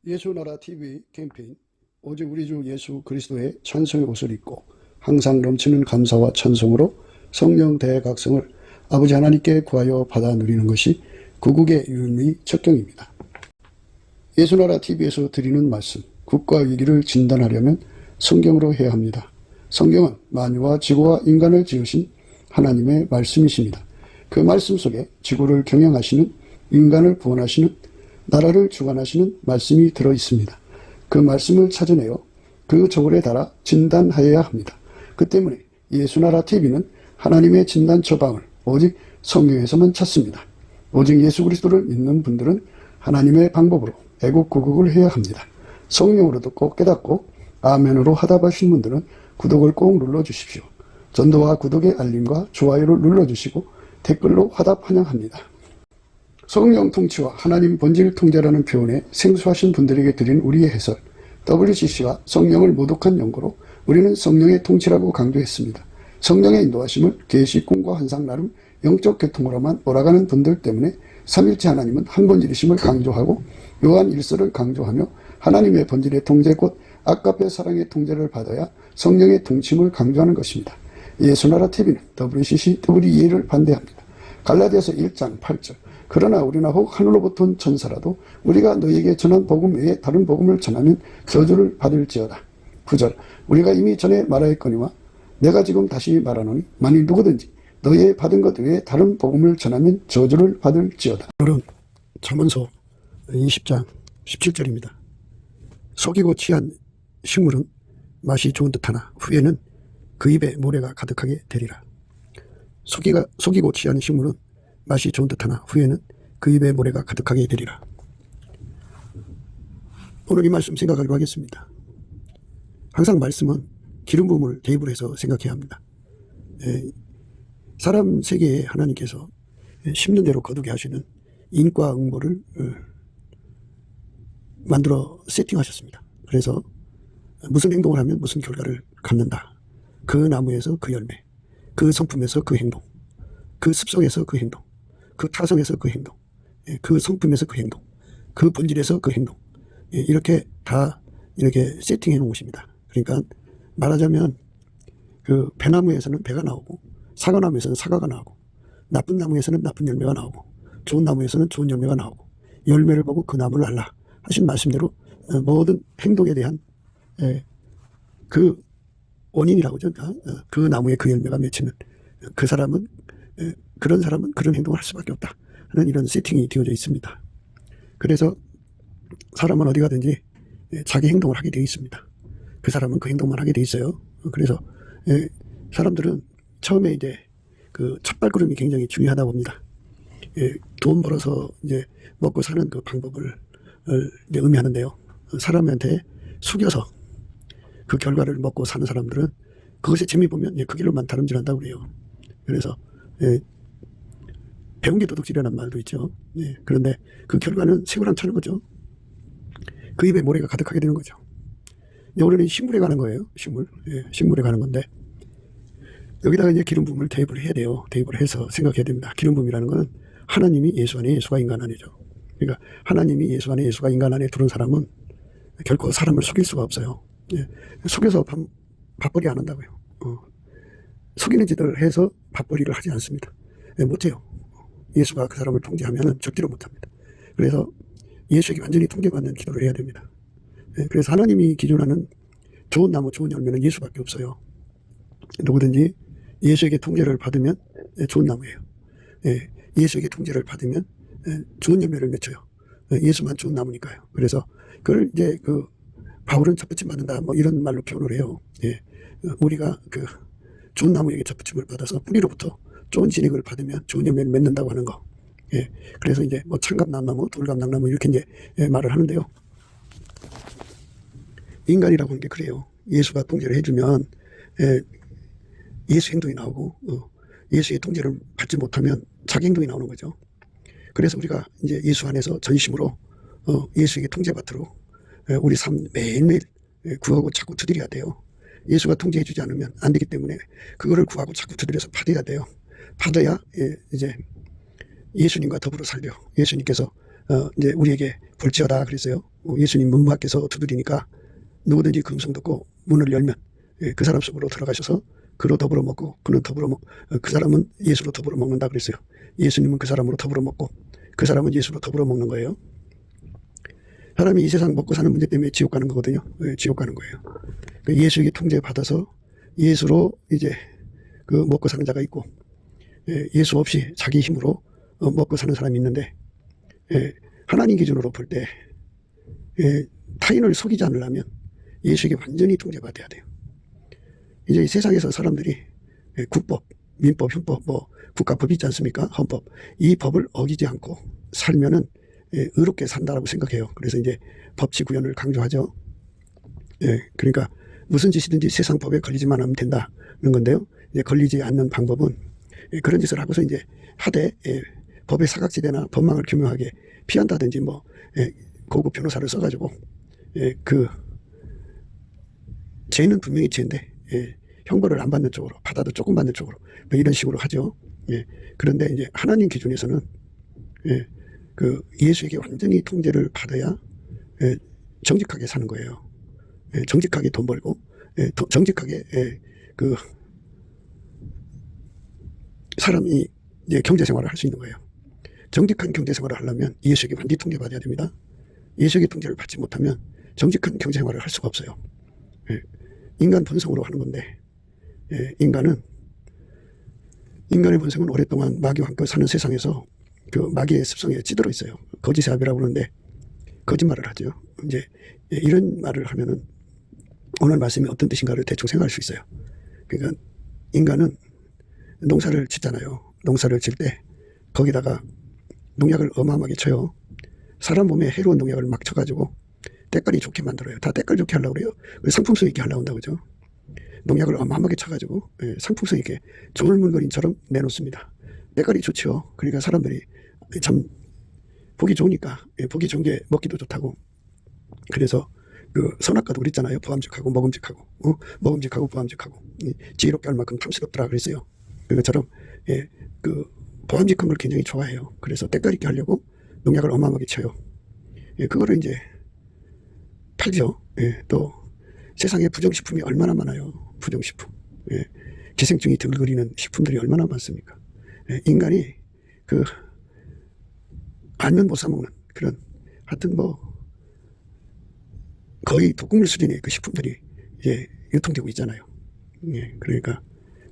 예수나라 TV 캠페인 오직 우리 주 예수 그리스도의 찬송의 옷을 입고 항상 넘치는 감사와 찬송으로 성령 대각성을 아버지 하나님께 구하여 받아 누리는 것이 구국의 유일무이 척경입니다. 예수나라 TV에서 드리는 말씀, 국가 위기를 진단하려면 성경으로 해야 합니다. 성경은 만유와 지구와 인간을 지으신 하나님의 말씀이십니다. 그 말씀 속에 지구를 경영하시는, 인간을 구원하시는, 나라를 주관하시는 말씀이 들어있습니다. 그 말씀을 찾아내어 그 저울에 달아 진단하여야 합니다. 그 때문에 예수나라 TV는 하나님의 진단 처방을 오직 성경에서만 찾습니다. 오직 예수 그리스도를 믿는 분들은 하나님의 방법으로 애국구국을 해야 합니다. 성령으로 듣고 깨닫고 아멘으로 화답하신 분들은 구독을 꼭 눌러주십시오. 전도와 구독의 알림과 좋아요를 눌러주시고 댓글로 화답 환영합니다. 성령 통치와 하나님 본질 통제라는 표현에 생소하신 분들에게 드린 우리의 해설, WCC가 성령을 모독한 연고로 우리는 성령의 통치라고 강조했습니다. 성령의 인도하심을 계시, 꿈과 환상 나름 영적 계통으로만 몰아가는 분들 때문에 삼일체 하나님은 한 본질이심을 강조하고 요한 1서를 강조하며 하나님의 본질의 통제 곧 아까페 사랑의 통제를 받아야 성령의 통치임을 강조하는 것입니다. 예수나라 TV는 WCC, WEA를 반대합니다. 갈라디아서 1장 8절 그러나 우리나 혹 하늘로부터 온 천사라도 우리가 너희에게 전한 복음 외에 다른 복음을 전하면 저주를 받을지어다. 9절 우리가 이미 전에 말하였거니와 내가 지금 다시 말하노니 만일 누구든지 너희의 받은 것 외에 다른 복음을 전하면 저주를 받을지어다. 오늘은 잠언서 20장 17절입니다. 속이고 취한 식물은 맛이 좋은 듯하나 후에는 그 입에 모래가 가득하게 되리라. 속이고 취한 식물은 맛이 좋은 듯하나 후에는 그 입에 모래가 가득하게 되리라. 오늘 이 말씀 생각하기로 하겠습니다. 항상 말씀은 기름 부음을 대입을 해서 생각해야 합니다. 사람 세계에 하나님께서 심는 대로 거두게 하시는 인과 응보를 만들어 세팅하셨습니다. 그래서 무슨 행동을 하면 무슨 결과를 갖는다. 그 나무에서 그 열매, 그 성품에서 그 행동, 그 습성에서 그 행동, 그 타성에서 그 행동, 그 성품에서 그 행동, 그 본질에서 그 행동, 이렇게 다 이렇게 세팅해 놓은 것입니다. 그러니까 말하자면 그 배나무에서는 배가 나오고 사과나무에서는 사과가 나오고 나쁜 나무에서는 나쁜 열매가 나오고 좋은 나무에서는 좋은 열매가 나오고 열매를 보고 그 나무를 알라 하신 말씀대로 모든 행동에 대한 그 원인이라고 하죠. 그 나무에 그 열매가 맺히는 그 사람은 그런 사람은 그런 행동을 할 수밖에 없다 하는 이런 세팅이 되어져 있습니다. 그래서 사람은 어디 가든지 자기 행동을 하게 되어 있습니다. 그 사람은 그 행동만 하게 되어 있어요. 그래서 사람들은 처음에 이제 그 첫발걸음이 굉장히 중요하다 봅니다. 돈 벌어서 이제 먹고 사는 그 방법을 이제 의미하는데요. 사람한테 속여서 그 결과를 먹고 사는 사람들은 그것에 재미 보면 그 길로만 다름질한다고 그래요. 그래서 배운 게 도둑질이라는 말도 있죠. 그런데 그 결과는 새우랑 차는 거죠. 그 입에 모래가 가득하게 되는 거죠. 오늘은 식물에 관한 거예요. 식물에 관한 건데 여기다가 이제 기름 부음을 대입을 해야 돼요. 대입을 해서 생각해야 됩니다. 기름 부음이라는 거는 하나님이 예수 안에, 예수가 인간 안에죠. 그러니까 하나님이 예수 안에, 예수가 인간 안에 들어온 사람은 결코 사람을 속일 수가 없어요. 속여서 밥벌이 안 한다고요. 속이는 짓을 해서 밥벌이를 하지 않습니다. 못해요. 예수가 그 사람을 통제하면 적지를 못합니다. 그래서 예수에게 완전히 통제받는 기도를 해야 됩니다. 그래서 하나님이 기준하는 좋은 나무, 좋은 열매는 예수밖에 없어요. 누구든지 예수에게 통제를 받으면 좋은 나무예요. 예수에게 통제를 받으면 좋은 열매를 맺혀요. 예수만 좋은 나무니까요. 그래서 그걸 이제 그 바울은 첫부침 받는다 뭐 이런 말로 표현을 해요. 우리가 그 좋은 나무에게 첫부침을 받아서 뿌리로부터 좋은 진액을 받으면 좋은 열매를 맺는다고 하는 거. 그래서 이제 뭐 창갑나무, 돌감나무 이렇게 이제 말을 하는데요. 인간이라고 하는 게 그래요. 예수가 통제를 해주면 예수 행동이 나오고 예수의 통제를 받지 못하면 자기 행동이 나오는 거죠. 그래서 우리가 이제 예수 안에서 전심으로 예수에게 통제받도록 우리 삶 매일매일 구하고 자꾸 두드려야 돼요. 예수가 통제해주지 않으면 안 되기 때문에 그거를 구하고 자꾸 두드려서 받아야 돼요. 받아야 이제 예수님과 더불어 살려. 예수님께서 이제 우리에게 볼지어다 그랬어요. 예수님 문 밖에서 두드리니까 누구든지 금성 듣고 문을 열면 그 사람 속으로 들어가셔서 그로 더불어 먹고 그는 그 사람은 예수로 더불어 먹는다 그랬어요. 예수님은 그 사람으로 더불어 먹고 그 사람은 예수로 더불어 먹는 거예요. 사람이 이 세상 먹고 사는 문제 때문에 지옥 가는 거거든요. 지옥 가는 거예요. 예수에게 통제받아서 예수로 이제 그 먹고 사는 자가 있고, 예수 없이 자기 힘으로 먹고 사는 사람이 있는데, 하나님 기준으로 볼 때 타인을 속이지 않으려면 예수에게 완전히 통제받아야 돼요. 이제 이 세상에서 사람들이 국법, 민법, 형법, 뭐 국가법이 있지 않습니까? 헌법. 이 법을 어기지 않고 살면은 의롭게 산다라고 생각해요. 그래서 이제 법치 구현을 강조하죠. 그러니까 무슨 짓이든지 세상 법에 걸리지만 하면 된다는 건데요. 이제 걸리지 않는 방법은 그런 짓을 하고서 이제 하되 법의 사각지대나 법망을 교묘하게 피한다든지 뭐 고급 변호사를 써가지고 그 죄는 분명히 죄인데 형벌을 안 받는 쪽으로, 받아도 조금 받는 쪽으로 뭐 이런 식으로 하죠. 그런데 이제 하나님 기준에서는 그 예수에게 완전히 통제를 받아야 정직하게 사는 거예요. 정직하게 돈 벌고 정직하게 그 사람이 이제 경제 생활을 할 수 있는 거예요. 정직한 경제 생활을 하려면 예수에게 완전히 통제받아야 됩니다. 예수에게 통제를 받지 못하면 정직한 경제 생활을 할 수가 없어요. 인간 본성으로 하는 건데 인간의 본성은 오랫동안 마귀와 함께 사는 세상에서 그 마귀의 습성에 찌들어 있어요. 거짓의 합이라고 그러는데 거짓말을 하죠. 이제 이런 말을 하면은 오늘 말씀이 어떤 뜻인가를 대충 생각할 수 있어요. 그러니까 인간은 농사를 짓잖아요. 농사를 질 때 거기다가 농약을 어마어마하게 쳐요. 사람 몸에 해로운 농약을 막 쳐가지고 때깔이 좋게 만들어요. 다 때깔 좋게 하려고 그래요. 상품성 있게 하려고 한다고 그죠. 농약을 어마어마하게 쳐가지고 상품성 있게 조물물거림처럼 내놓습니다. 때깔이 좋죠. 그러니까 사람들이 참 보기 좋으니까 보기 좋은 게 먹기도 좋다고. 그래서 그 선악과도 그랬잖아요. 보암직하고 먹음직하고 먹음직하고 보암직하고 지혜롭게 할 만큼 탐스럽더라 그랬어요. 그것처럼 그 보암직한 걸 굉장히 좋아해요. 그래서 때깔 있게 하려고 농약을 어마어마하게 쳐요. 그거를 이제 팔죠. 또 세상에 부정식품이 얼마나 많아요. 부정식품. 기생충이 들끓이는 식품들이 얼마나 많습니까. 인간이 그 알면 못 사먹는 그런 하여튼 뭐 거의 독극물 수준의 그 식품들이 이제 유통되고 있잖아요. 그러니까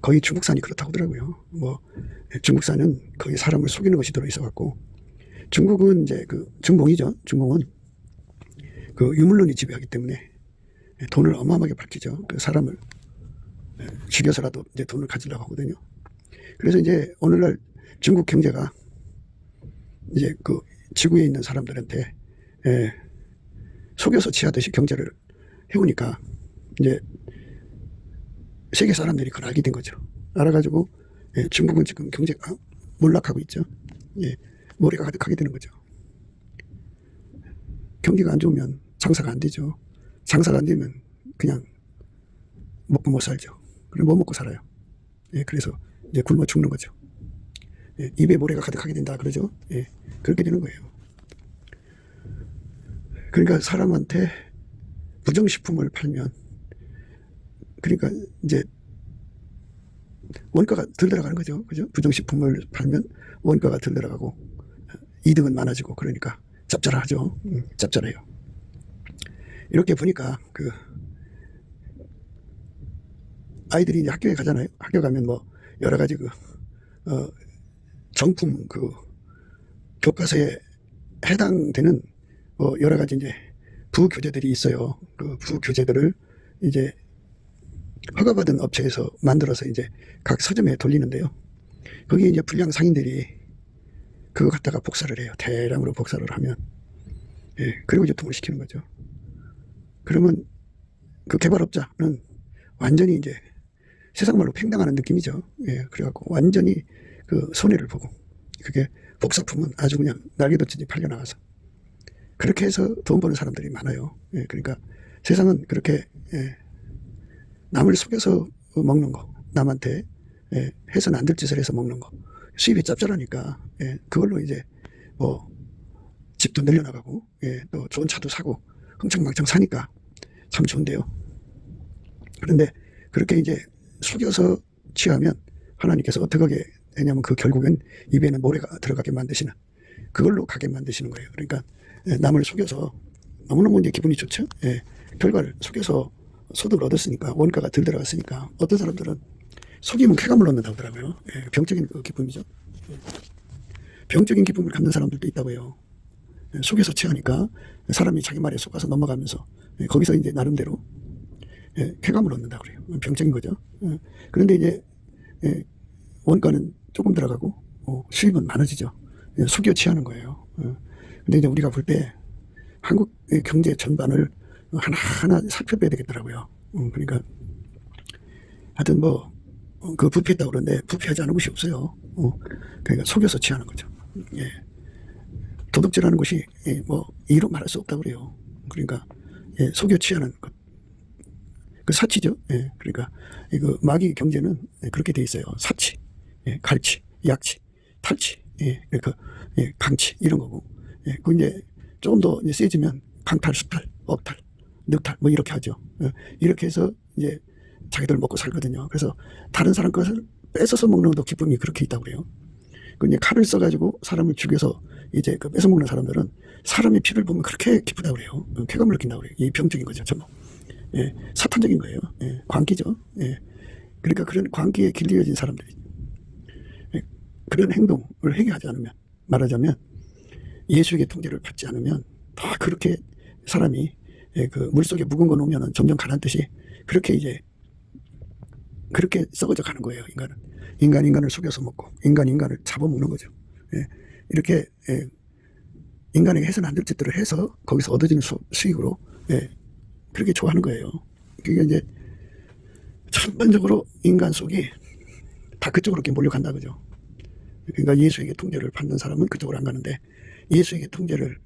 거의 중국산이 그렇다고 하더라고요. 뭐 중국산은 거의 사람을 속이는 것이 들어 있어 갖고 중국은 이제 그 중공이죠. 중공은 그 유물론이 지배하기 때문에 돈을 어마어마하게 밝히죠. 그 사람을 죽여서라도 이제 돈을 가지려고 하거든요. 그래서 이제 오늘날 중국 경제가 이제 그 지구에 있는 사람들한테 속여서 취하듯이 경제를 해오니까 이제 세계 사람들이 그걸 알게 된 거죠. 알아가지고 중국은 지금 경제가 몰락하고 있죠. 머리가 가득하게 되는 거죠. 경기가 안 좋으면 장사가 안 되죠. 장사가 안 되면 그냥 먹고 못 살죠. 그럼 뭐 먹고 살아요. 그래서 이제 굶어 죽는 거죠. 입에 모래가 가득하게 된다 그러죠. 그렇게 되는 거예요. 그러니까 사람한테 부정식품을 팔면 그러니까 이제 원가가 덜 들어가는 거죠. 그죠? 부정식품을 팔면 원가가 덜 들어가고 이득은 많아지고 그러니까 짭짤하죠. 짭짤해요. 이렇게 보니까 그 아이들이 이제 학교에 가잖아요. 학교 가면 뭐 여러 가지 그 정품 그 교과서에 해당되는 뭐 여러 가지 이제 부교재들이 있어요. 그 부교재들을 이제 허가받은 업체에서 만들어서 이제 각 서점에 돌리는데요. 거기에 이제 불량 상인들이 그거 갖다가 복사를 해요. 대량으로 복사를 하면. 그리고 유통을 시키는 거죠. 그러면 그 개발업자는 완전히 이제 세상 말로 팽당하는 느낌이죠. 그래갖고 완전히 그 손해를 보고 그게 복사품은 아주 그냥 날개돋치듯이 팔려나가서 그렇게 해서 돈 버는 사람들이 많아요. 그러니까 세상은 그렇게 남을 속여서 먹는 거, 남한테 해서는 안 될 짓을 해서 먹는 거, 수입이 짭짤하니까 그걸로 이제 뭐 집도 늘려나가고, 예, 또 좋은 차도 사고, 흥청망청 사니까 참 좋은데요. 그런데 그렇게 이제 속여서 취하면 하나님께서 어떻게 하게 되냐면 그 결국엔 입에는 모래가 들어가게 만드시는, 그걸로 가게 만드시는 거예요. 그러니까 남을 속여서 너무너무 이제 기분이 좋죠. 예, 결과를 속여서 소득을 얻었으니까, 원가가 덜 들어갔으니까 어떤 사람들은 속이면 쾌감을 얻는다고 하더라고요. 예, 병적인 그 기쁨이죠. 예, 병적인 기쁨을 갖는 사람들도 있다고요. 예, 속여서 취하니까 사람이 자기 말에 속아서 넘어가면서 거기서 이제 나름대로 쾌감을 얻는다 그래요. 병적인 거죠. 그런데 이제 원가는 조금 들어가고 수입은 많아지죠. 속여 취하는 거예요. 근데 이제 우리가 볼 때 한국의 경제 전반을 하나하나 살펴봐야 되겠더라고요. 그러니까 하여튼 그 부패했다고 그러는데 부패하지 않은 곳이 없어요. 그러니까 속여서 취하는 거죠. 예. 도덕질하는 것이 이로 말할 수 없다고 그래요. 그러니까 속여 취하는 것. 그 사치죠. 예, 그러니까 이거 마귀 경제는 그렇게 돼 있어요. 사치, 갈치, 약치, 탈치, 그러니까 강치 이런 거고. 그 이제 조금 더 이제 세지면 강탈, 수탈, 억탈, 늑탈 이렇게 하죠. 이렇게 해서 이제 자기들 먹고 살거든요. 그래서 다른 사람 것을 뺏어서 먹는 것도 기쁨이 그렇게 있다고 그래요. 그 이제 칼을 써가지고 사람을 죽여서 이제 그 뺏어 먹는 사람들은 사람의 피를 보면 그렇게 기쁘다고 그래요. 쾌감을 느낀다고 그래요. 이 병적인 거죠, 전부. 사탄적인 거예요. 광기죠. 그러니까 그런 광기에 길들여진 사람들이 그런 행동을 회개하지 않으면, 말하자면 예수에게 통제를 받지 않으면 다 그렇게 사람이 그 물속에 묵은 거 놓으면 점점 가라앉듯이 그렇게 이제 그렇게 썩어져 가는 거예요. 인간을 속여서 먹고 인간을 잡아먹는 거죠. 이렇게 인간에게 해서는 안 될 짓들을 해서 거기서 얻어지는 수익으로 그렇게 좋아하는 거예요. 그게 이제 전반적으로 인간 속이 다 그쪽으로 이렇게 몰려간다 그죠. 그러니까 예수에게 통제를 받는 사람은 그쪽으로 안 가는데, 예수에게 통제를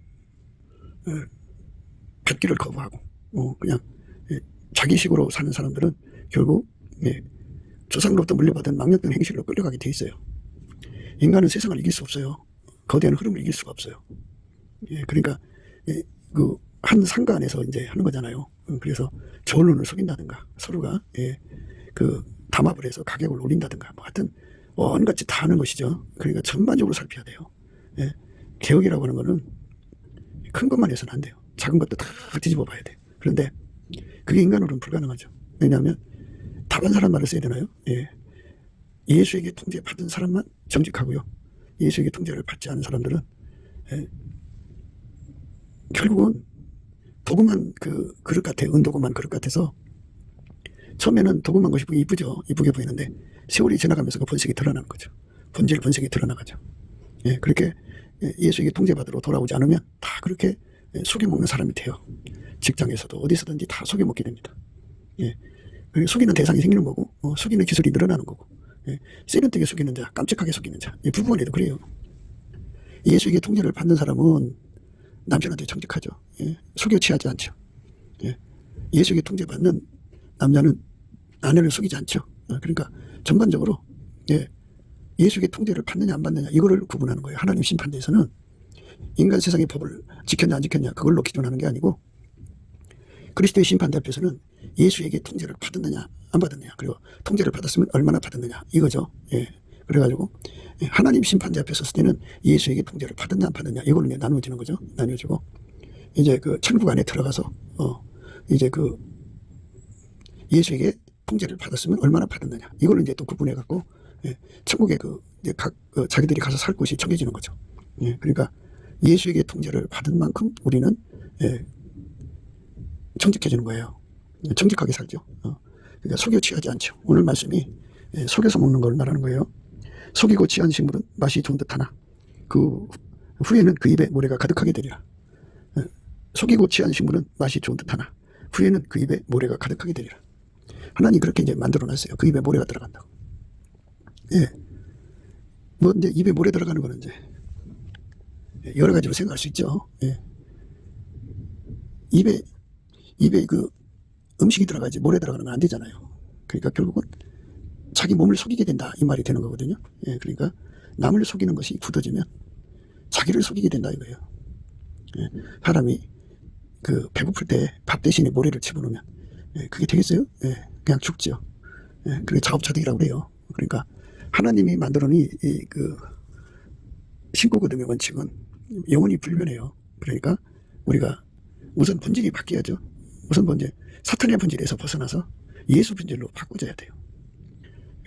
받기를 거부하고 그냥 자기식으로 사는 사람들은 결국 조상으로부터 물려받은 망령된 행실로 끌려가게 돼 있어요. 인간은 세상을 이길 수 없어요. 거대한 흐름을 이길 수가 없어요. 그러니까 그 한 상가 안에서 이제 하는 거잖아요. 그래서 저울론을 속인다든가 서로가 그 담합을 해서 가격을 올린다든가 하여튼 온갖 짓 다 하는 것이죠. 그러니까 전반적으로 살펴야 돼요. 개혁이라고 하는 거는 큰 것만 해서는 안 돼요. 작은 것도 다 뒤집어 봐야 돼요. 그런데 그게 인간으로는 불가능하죠. 왜냐하면 다른 사람 말을 써야 되나요? 예수에게 통제 받은 사람만 정직하고요. 예수에게 통제를 받지 않은 사람들은 결국은 도금한 그 그릇 같아요. 은도금한 그릇 같아서 처음에는 도금한 것이 이쁘죠. 이쁘게 보이는데 세월이 지나가면서 그 본색이 드러나는 거죠. 본색이 드러나가죠. 그렇게 예수에게 통제받으러 돌아오지 않으면 다 그렇게 속여먹는 사람이 돼요. 직장에서도 어디서든지 다 속여먹게 됩니다. 속이는 대상이 생기는 거고 속이는 기술이 늘어나는 거고, 세련되게 속이는 자, 깜찍하게 속이는 자, 이 부부간에도 그래요. 예수에게 통제를 받는 사람은 남편한테 정직하죠. 속여 취하지 않죠. 예수에게 통제받는 남자는 아내를 속이지 않죠. 그러니까 전반적으로 예수에게 통제를 받느냐 안 받느냐 이거를 구분하는 거예요. 하나님 심판대에서는 인간 세상의 법을 지켰냐 안 지켰냐 그걸로 기준하는 게 아니고, 그리스도의 심판대 앞에서는 예수에게 통제를 받았느냐 안 받았느냐, 그리고 통제를 받았으면 얼마나 받았느냐 이거죠. 그래가지고 하나님 심판대 앞에 섰을 때는 예수에게 통제를 받았냐 안 받았냐 이걸로 나누어지는 거죠. 나누어지고 이제 그 천국 안에 들어가서 이제 그 예수에게 통제를 받았으면 얼마나 받았느냐 이걸로 이제 또 구분해 갖고 천국에 이제 각 자기들이 가서 살 곳이 정해지는 거죠. 그러니까 예수에게 통제를 받은 만큼 우리는 정직해지는 거예요. 정직하게 살죠. 그러니까 속여 취하지 않죠. 오늘 말씀이 속여서 먹는 걸 말하는 거예요. 속이고 취한 식물은 맛이 좋은 듯하나 그 후에는 그 입에 모래가 가득하게 되리라. 속이고 취한 식물은 맛이 좋은 듯하나 후에는 그 입에 모래가 가득하게 되리라. 하나님 그렇게 이제 만들어 놨어요. 그 입에 모래가 들어간다고. 이제 입에 모래 들어가는 거는 이제 여러 가지로 생각할 수 있죠. 입에 그 음식이 들어가지 모래 들어가는 건 안 되잖아요. 그러니까 결국은 자기 몸을 속이게 된다 이 말이 되는 거거든요. 그러니까 남을 속이는 것이 굳어지면 자기를 속이게 된다 이거예요. 예, 사람이 그 배고플 때 밥 대신에 모래를 집어넣으면 그게 되겠어요? 그냥 죽죠. 그게 자업자득이라고 그래요. 그러니까 하나님이 만들어놓은 그 신고거듭의 원칙은 영원히 불변해요. 그러니까 우리가 우선 본질이 바뀌어야죠. 우선 본질, 사탄의 본질에서 벗어나서 예수 본질로 바꿔줘야 돼요.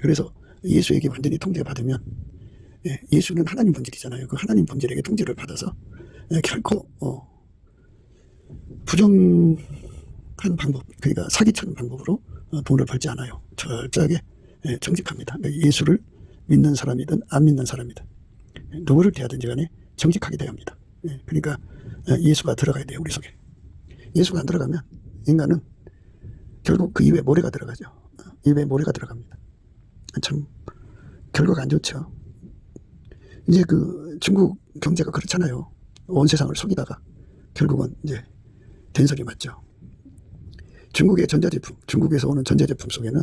그래서 예수에게 완전히 통제받으면, 예수는 하나님 본질이잖아요. 그 하나님 본질에게 통제를 받아서 결코 부정한 방법, 그러니까 사기치는 방법으로 돈을 벌지 않아요. 철저하게 정직합니다. 그러니까 예수를 믿는 사람이든 안 믿는 사람이든 누구를 대하든지 간에 정직하게 대야 합니다. 그러니까 예수가 들어가야 돼요, 우리 속에. 예수가 안 들어가면 인간은 결국 그 입에 모래가 들어가죠. 입에 모래가 들어갑니다. 참 결과가 안 좋죠. 이제 그 중국 경제가 그렇잖아요. 온 세상을 속이다가 결국은 이제 된소리 맞죠. 중국의 전자제품, 중국에서 오는 전자제품 속에는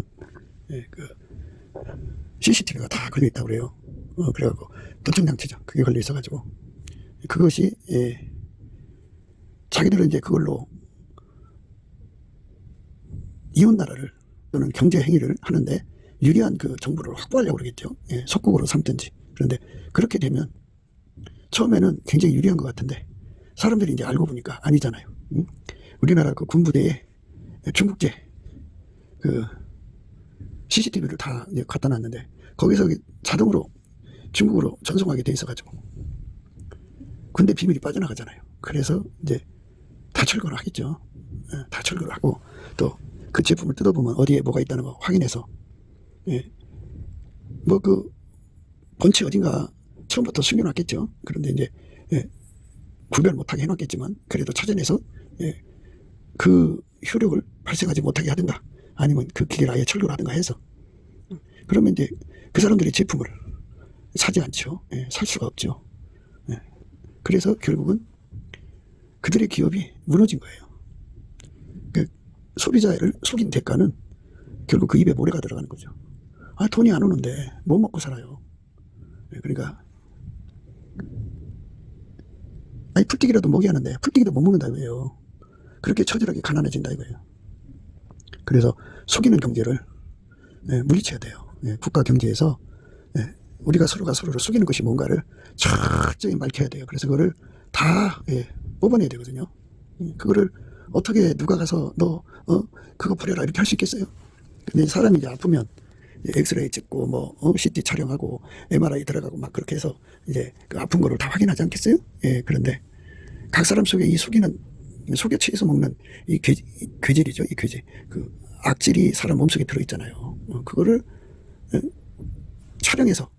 그 CCTV가 다 걸려 있다고 그래요. 그래갖고 도청장치죠. 그게 걸려 있어가지고 그것이 자기들은 이제 그걸로 이웃 나라를 또는 경제 행위를 하는데 유리한 그 정보를 확보하려고 그러겠죠. 속국으로 삼든지. 그런데 그렇게 되면 처음에는 굉장히 유리한 것 같은데 사람들이 이제 알고 보니까 아니잖아요. 우리나라 그 군부대에 중국제 그 CCTV를 다 이제 갖다 놨는데 거기서 자동으로 중국으로 전송하게 돼 있어가지고 군대 비밀이 빠져나가잖아요. 그래서 이제 다 철거를 하겠죠. 다 철거를 하고 또 그 제품을 뜯어보면 어디에 뭐가 있다는 거 확인해서 뭐 그 본체 어딘가 처음부터 숨겨놨겠죠. 그런데 이제 구별 못하게 해놨겠지만 그래도 찾아내서 그 효력을 발생하지 못하게 하든가 아니면 그 기계를 아예 철거를 하든가 해서 그러면 이제 그 사람들의 제품을 사지 않죠. 살 수가 없죠. 그래서 결국은 그들의 기업이 무너진 거예요. 그 소비자를 속인 대가는 결국 그 입에 모래가 들어가는 거죠. 아, 돈이 안 오는데 못 먹고 살아요. 그러니까 아니 풀떼기라도 먹여야 하는데 풀떼기도 못 먹는다 이거예요. 그렇게 처절하게 가난해진다 이거예요. 그래서 속이는 경제를 물리쳐야 돼요. 국가 경제에서 우리가 서로가 서로를 속이는 것이 뭔가를 철저히 밝혀야 돼요. 그래서 그거를 다 뽑아내야 되거든요. 그거를 어떻게 누가 가서 너 그거 버려라 이렇게 할 수 있겠어요? 근데 사람이 이제 아프면 엑스레이 찍고 뭐 CT 촬영하고 MRI 들어가고 막 그렇게 해서 이제 그 아픈 거를 다 확인하지 않겠어요? 그런데 각 사람 속에 이 속여 취해서 먹는 이 괴질이죠. 이 괴질, 그 악질이 사람 몸속에 들어있잖아요. 그거를 촬영해서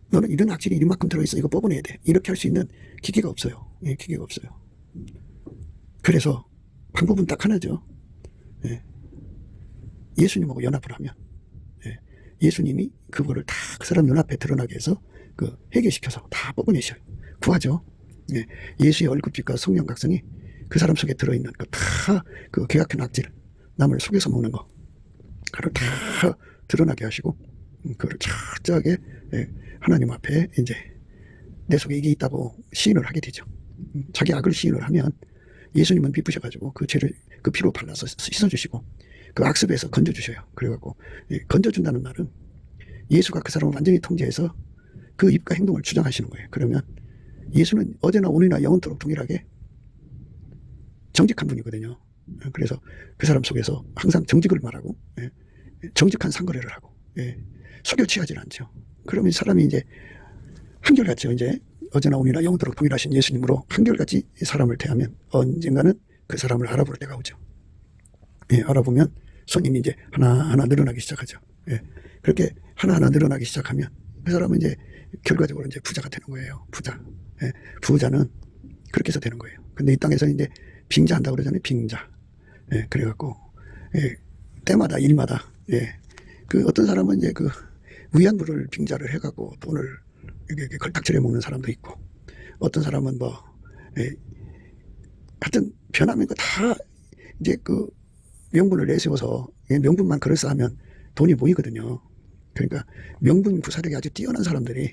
너는 이런 악질이 이만큼 들어있어 이거 뽑아내야 돼 이렇게 할 수 있는 기계가 없어요. 기계가 없어요. 그래서 방법은 딱 하나죠. 예수님하고 연합을 하면 예수님이 그거를 다 그 사람 눈앞에 드러나게 해서 그 해결시켜서 다 뽑아내셔요. 구하죠. 예수의 얼굴빛과 성령 각성이 그 사람 속에 들어있는 거 다 그 괴악한 악질, 남을 속여서 먹는 거 그걸 다 드러나게 하시고 그걸 철저하게 하나님 앞에 이제 내 속에 이게 있다고 시인을 하게 되죠. 자기 악을 시인을 하면 예수님은 기쁘셔가지고 그 죄를 그 피로 발라서 씻어주시고 그 악습에서 건져주셔요. 그래갖고 건져준다는 말은 예수가 그 사람을 완전히 통제해서 그 입과 행동을 주장하시는 거예요. 그러면 예수는 어제나 오늘이나 영원토록 동일하게 정직한 분이거든요. 그래서 그 사람 속에서 항상 정직을 말하고 정직한 상거래를 하고 속여 취하지 않죠. 그러면 사람이 이제 한결같죠. 이제 어제나 오늘이나 영원토록 동일하신 예수님으로 한결같이 사람을 대하면 언젠가는 그 사람을 알아볼 때가 오죠. 알아보면 손님이 이제 하나하나 늘어나기 시작하죠. 그렇게 하나하나 늘어나기 시작하면 그 사람은 이제 결과적으로 이제 부자가 되는 거예요. 부자. 부자는 그렇게 해서 되는 거예요. 근데 이 땅에서 이제 빙자한다고 그러잖아요. 빙자. 그래갖고 때마다 일마다 그 어떤 사람은 이제 그 위안부를 빙자를 해갖고 돈을 이렇게 걸딱지려 먹는 사람도 있고 어떤 사람은 뭐 하여튼 변하면 그 다 이제 그 명분을 내세워서 명분만 그럴싸하면 돈이 모이거든요. 그러니까 명분 구사력이 아주 뛰어난 사람들이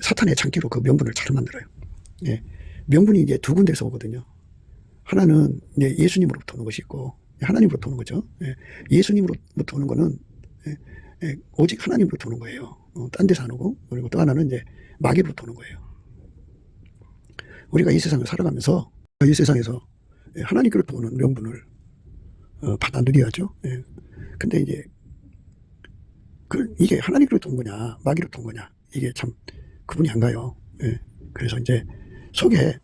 사탄의 장기로 그 명분을 잘 만들어요. 명분이 이제 두 군데서 오거든요. 하나는 이제 예수님으로부터 오는 것이 있고, 하나님으로부터 오는 거죠. 예수님으로부터 오는 거는 오직 하나님으로부터 오는 거예요. 딴 데서 안 오고, 그리고 또 하나는 이제 마귀로부터 오는 거예요. 우리가 이 세상을 살아가면서 이 세상에서 하나님께로부터 오는 명분을 받아 누려야죠. 근데 이제 이게 하나님께로부터 온 거냐, 마귀로부터 온 거냐, 이게 참 구분이 안 가요. 그래서 이제 속에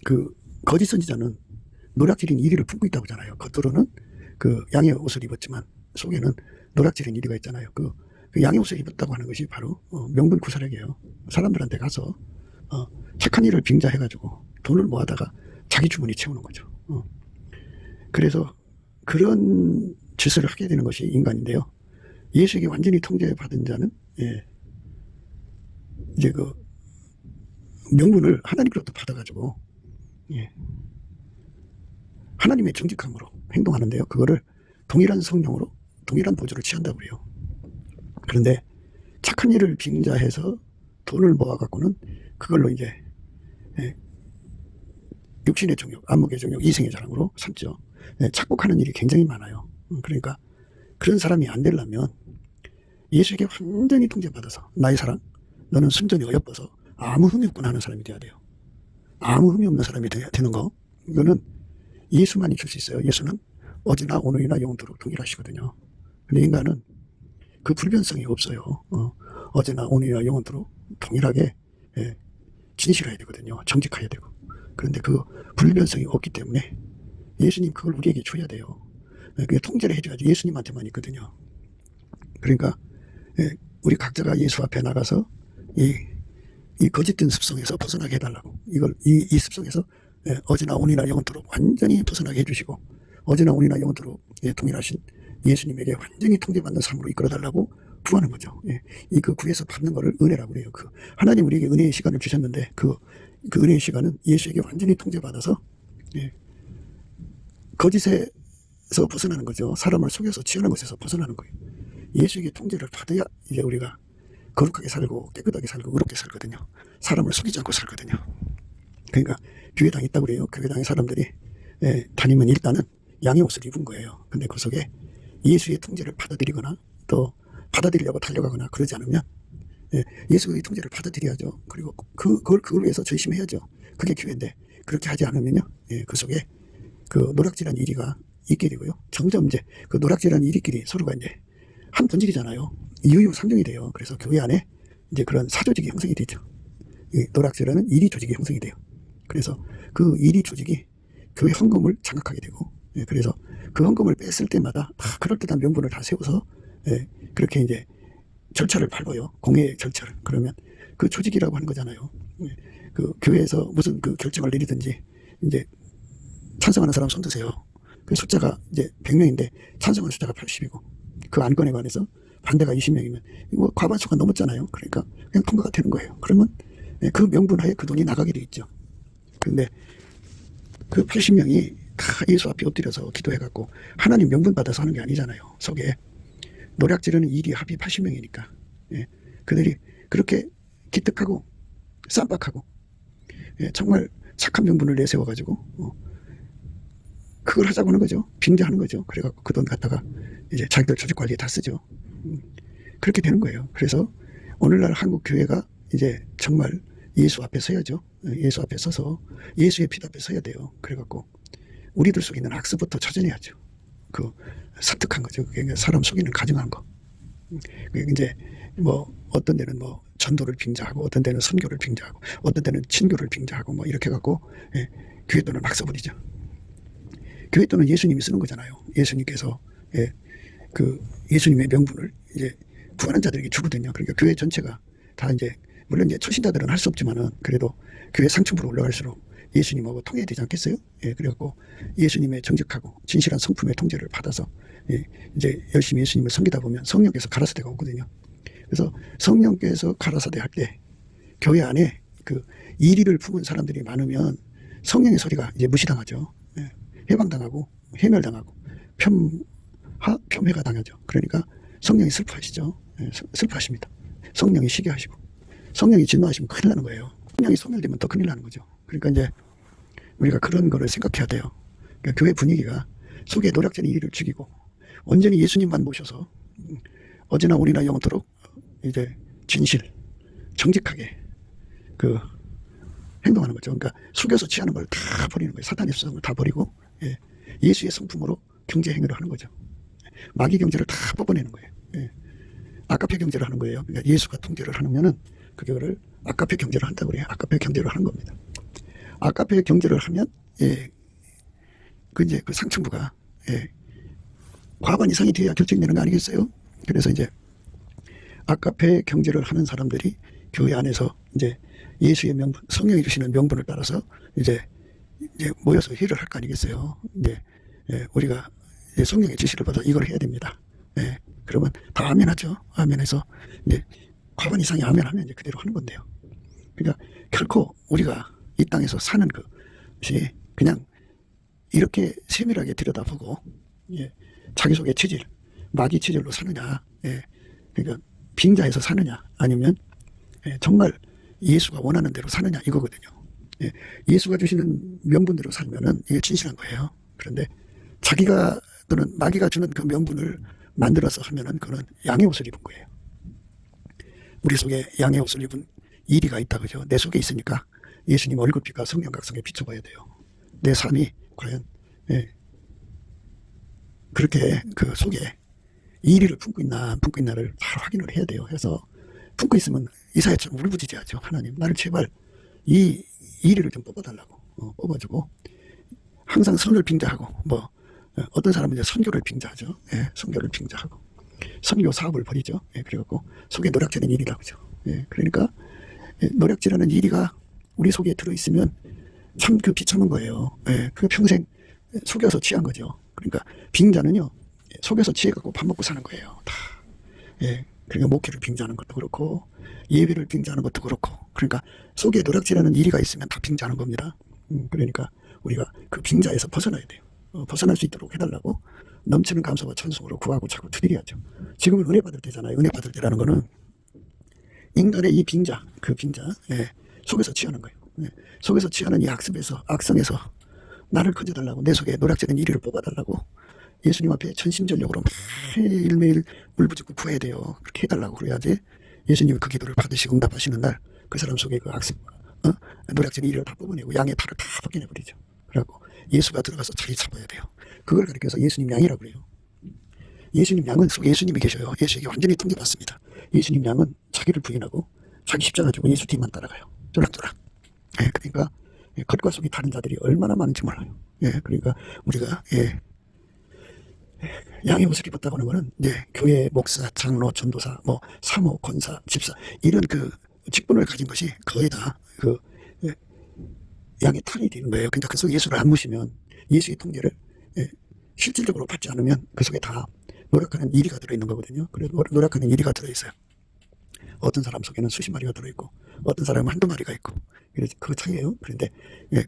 그 거짓 선지자는 노략질인 이리를 품고 있다고 하잖아요. 겉으로는 그 양의 옷을 입었지만 속에는 노략질인 이리가 있잖아요. 그 양의 옷을 입었다고 하는 것이 바로 명분 구사력이에요. 사람들한테 가서 착한 일을 빙자해가지고 돈을 모아다가 자기 주머니 채우는 거죠. 그래서 그런 짓을 하게 되는 것이 인간인데요. 예수에게 완전히 통제받은 자는 이제 그 명분을 하나님으로부터 받아가지고 하나님의 정직함으로 행동하는데요. 그거를 동일한 성령으로 동일한 보조를 취한다고 그래요. 그런데 착한 일을 빙자해서 돈을 모아갖고는 그걸로 이제 육신의 정욕, 안목의 정욕, 이생의 자랑으로 삼죠. 착복하는 일이 굉장히 많아요. 그러니까 그런 사람이 안 되려면 예수에게 완전히 통제받아서 나의 사랑, 너는 순전히 어여뻐서 아무 흠이 없구나 하는 사람이 돼야 돼요. 아무 흠이 없는 사람이 되는 거, 이거는 예수만이 줄 수 있어요. 예수는 어제나 오늘이나 영원토록 동일하시거든요. 근데 인간은 그 불변성이 없어요. 어제나 오늘이나 영원토록 동일하게 진실해야 되거든요. 정직해야 되고. 그런데 그 불변성이 없기 때문에 예수님 그걸 우리에게 줘야 돼요. 그게 통제를 해줘야지. 예수님한테만 있거든요. 그러니까 우리 각자가 예수 앞에 나가서 이 거짓된 습성에서 벗어나게 해달라고. 이 습성에서 어제나 오늘이나 영원토록 완전히 벗어나게 해주시고, 어제나 오늘이나 영원토록 동일하신 예수님에게 완전히 통제받는 삶으로 이끌어달라고 구하는 거죠. 그 구해서 받는 거를 은혜라고 그래요. 하나님 우리에게 은혜의 시간을 주셨는데 그 은혜의 시간은 예수에게 완전히 통제받아서 거짓에서 벗어나는 거죠. 사람을 속여서 취하는 것에서 벗어나는 거예요. 예수에게 통제를 받아야 이제 우리가 거룩하게 살고 깨끗하게 살고 의롭게 살거든요. 사람을 속이지 않고 살거든요. 그러니까 교회당에 있다고 그래요. 교회당의 사람들이 다니면 일단은 양의 옷을 입은 거예요. 근데 그 속에 예수의 통제를 받아들이거나 또 받아들이려고 달려가거나 그러지 않으면 예수의 통제를 받아들여야죠. 그리고 그걸 위해서 전심해야죠. 그게 교회인데 그렇게 하지 않으면요, 그 속에 그 노략질한 이리가 있게 되고요. 점점 이제 그 노략질한 이리끼리 서로가 이제 한 본질이잖아요. 이유상종이 돼요. 그래서 교회 안에 이제 그런 사조직이 형성이 되죠. 이 노략질하는 이리 조직이 형성이 돼요. 그래서 그 이리 조직이 교회 헌금을 장악하게 되고, 그래서 그 헌금을 뺐을 때마다 다 그럴듯한 명분을 다 세워서 그렇게 이제 절차를 밟아요. 공의 절차를. 그러면 그 조직이라고 하는 거잖아요. 그 교회에서 무슨 그 결정을 내리든지 이제 찬성하는 사람 손 드세요. 그 숫자가 이제 100명인데 찬성하는 숫자가 80이고 그 안건에 관해서 반대가 20명이면 뭐 과반수가 넘었잖아요. 그러니까 그냥 통과가 되는 거예요. 그러면 그 명분하에 그 돈이 나가게 돼 있죠. 그런데 그 80명이 다 예수 앞에 엎드려서 기도해갖고 하나님 명분 받아서 하는 게 아니잖아요. 속에 노략 지르는 일이 합이 80명이니까 그들이 그렇게 기특하고 쌈박하고 정말 착한 명분을 내세워가지고 그걸 하자고 하는 거죠. 빙자하는 거죠. 그래갖고 그 돈 갖다가 이제 자기들 조직 관리에 다 쓰죠. 그렇게 되는 거예요. 그래서 오늘날 한국 교회가 이제 정말 예수 앞에 서야죠. 예수 앞에 서서 예수의 빛 앞에 서야 돼요. 그래갖고 우리들 속에 있는 악습부터 찾아내야죠. 그 사특한 거죠. 그게 사람 속이는 가증한 거. 그게 이제 뭐 어떤 데는 뭐 전도를 빙자하고 어떤 데는 선교를 빙자하고 어떤 데는 친교를 빙자하고 뭐 이렇게 갖고 교회 돈을 막 써버리죠. 교회 돈은 예수님이 쓰는 거잖아요. 예수님께서 그 예수님의 명분을 이제 구하는 자들에게 주거든요. 그러니까 교회 전체가 다 이제 물론 이제 초신자들은 할 수 없지만은 그래도 교회 상층부로 올라갈수록 예수님하고 통해야 되지 않겠어요? 그래갖고 예수님의 정직하고 진실한 성품의 통제를 받아서 이제 열심히 예수님을 섬기다 보면 성령께서 가라사대가 오거든요. 그래서 성령께서 가라사대 할 때 교회 안에 그 이리를 품은 사람들이 많으면 성령의 소리가 이제 무시당하죠. 해방당하고 해멸당하고 폄훼가 당하죠. 그러니까 성령이 슬퍼하시죠. 슬퍼하십니다. 성령이 시기하시고 성령이 진노하시면 큰일 나는 거예요. 성령이 소멸되면 더 큰일 나는 거죠. 그러니까 이제 우리가 그런 거를 생각해야 돼요. 그러니까 교회 분위기가 속에 노략질인 이리를 죽이고 온전히 예수님만 모셔서 어제나 오늘이나 영원토록 이제 진실, 정직하게 그 행동하는 거죠. 그러니까 속여서 취하는 걸 다 버리는 거예요. 사탄의 수상을 다 버리고 예수의 성품으로 경제 행위를 하는 거죠. 마귀 경제를 다 뽑아내는 거예요. 아까페 경제를 하는 거예요. 그러니까 예수가 통제를 하면은 그거를 아까페 경제를 한다고 그래요. 아까페 경제를 하는 겁니다. 아까페 경제를 하면 그 이제 그 상층부가 과반 이상이 돼야 결정되는 거 아니겠어요? 그래서 이제 아까페 경제를 하는 사람들이 교회 안에서 이제 예수의 명분, 성령이 주시는 명분을 따라서 이제 모여서 회의를 할 거 아니겠어요? 이제 우리가 성령의 지시를 받아 이걸 해야 됩니다. 그러면 다 아멘하죠. 아멘해서 이제 과반 이상이 아멘하면 이제 그대로 하는 건데요. 그러니까 결코 우리가 이 땅에서 사는 것이 그냥 이렇게 세밀하게 들여다보고 자기 속의 체질, 마귀 체질로 사느냐, 그러니까 빙자해서 사느냐, 아니면 정말 예수가 원하는 대로 사느냐 이거거든요. 예수가 주시는 명분대로 살면은 이게 진실한 거예요. 그런데 자기가 또는 마귀가 주는 그 명분을 만들어서 하면은 그거는 양의 옷을 입은 거예요. 우리 속에 양의 옷을 입은 이리가 있다 그죠? 내 속에 있으니까 예수님 얼굴빛과 성령 각성에 비춰봐야 돼요. 내 삶이 과연 그렇게 그 속에 이리를 품고 있나 안 품고 있나를 잘 확인을 해야 돼요. 해서 품고 있으면 이사야처럼 울부짖어야죠. 하나님 나를 제발 이 이리를 좀 뽑아달라고 뽑아주고 항상 선을 빙자하고 뭐 어떤 사람은 이제 선교를 빙자하죠. 선교를 빙자하고 선교 사업을 벌이죠. 그래갖고 속에 노략질하는 일이다 그죠. 그러니까 노략질하는 일이가 우리 속에 들어있으면 참 그 비참한 거예요. 그 평생 속여서 취한 거죠. 그러니까 빙자는요 속여서 취해갖고 밥 먹고 사는 거예요. 다. 그러니까 목회를 빙자하는 것도 그렇고 예배를 빙자하는 것도 그렇고 그러니까 속에 노략질하는 일이가 있으면 다 빙자하는 겁니다. 그러니까 우리가 그 빙자에서 벗어나야 돼요. 벗어날 수 있도록 해달라고 넘치는 감사와 찬송으로 구하고 자꾸 두드려야죠. 지금은 은혜 받을 때잖아요. 은혜 받을 때라는 거는 인간의 이 빙자, 그 빙자 속에서 취하는 거예요. 속에서 취하는 이 악성에서 나를 건져달라고 내 속에 노략질하는 이리를 뽑아달라고 예수님 앞에 전심전력으로 매일매일 울부짖고 구해야 돼요. 그렇게 해달라고 그래야지 예수님이 그 기도를 받으시고 응답하시는 날 그 사람 속에 그 악성 노략질의 이리를 다 뽑아내고 양의 탈을 다 벗겨내버리죠. 그래갖고 예수가 들어가서 자리 잡아야 돼요. 그걸 가리켜서 예수님 양이라고 그래요. 예수님 양은 속에 예수님이 계셔요. 예수에게 완전히 통제받습니다. 예수님 양은 자기를 부인하고 자기 십자가 지고 예수 뒤만 따라가요. 쫄락쫄락. 그러니까 겉과 속이 다른 자들이 얼마나 많은지 몰라요. 그러니까 우리가 양의 옷을 입었다고 하는 거는 이제 교회 목사, 장로, 전도사, 뭐 사모, 권사, 집사 이런 그 직분을 가진 것이 거의 다 그 양의 탈이 되는 거예요. 그러니까 그 속에 예수를 안 모시면 예수의 통제를 실질적으로 받지 않으면 그 속에 다 노력하는 이리가 들어있는 거거든요. 그래서 노력하는 이리가 들어있어요. 어떤 사람 속에는 수십 마리가 들어있고 어떤 사람은 한두 마리가 있고 그래서 그 차이예요.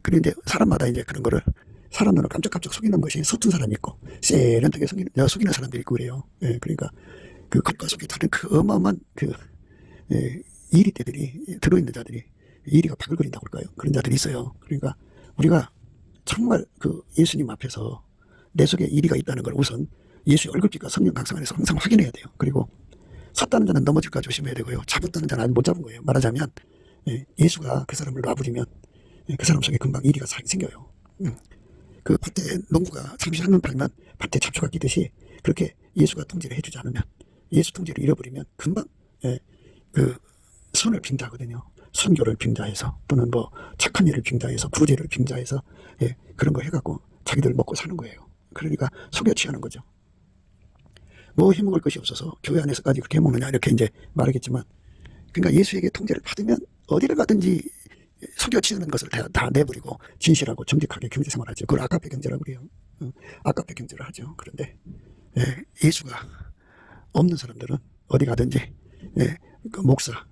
그런데 사람마다 이제 그런 거를 사람 눈을 깜짝깜짝 속이는 것이 서툰 사람이 있고 세련되게 속이는 사람들이 있고 그래요. 그러니까 그 겉과 속이 다른 그 어마어마한 그 이리떼들이 들어있는 자들이 이리가 바글거린다고 할까요? 그런 자들이 있어요. 그러니까 우리가 정말 그 예수님 앞에서 내 속에 이리가 있다는 걸 우선 예수의 얼굴빛과 성령 각성 안에서 항상 확인해야 돼요. 그리고 섰다는 자는 넘어질까 조심해야 되고요. 잡았다는 자는 아직 못 잡은 거예요. 말하자면 예수가 그 사람을 놔버리면 그 사람 속에 금방 이리가 생겨요. 그 밭에 농부가 잠시 한눈 팔면 밭에 잡초가 끼듯이 그렇게 예수가 통제를 해주지 않으면 예수 통제를 잃어버리면 금방 그 선을 빙자하거든요. 선교를 빙자해서 또는 뭐 착한 일을 빙자해서 구제를 빙자해서 그런 거 해갖고 자기들 먹고 사는 거예요. 그러니까 속여 취하는 거죠. 뭐 해먹을 것이 없어서 교회 안에서까지 그렇게 해먹느냐 이렇게 이제 말하겠지만 그러니까 예수에게 통제를 받으면 어디를 가든지 속여 취하는 것을 다 내버리고 진실하고 정직하게 경제생활하죠. 그걸 아까페 경제라고 그래요. 아까페 경제를 하죠. 그런데 예수가 없는 사람들은 어디 가든지 그 목사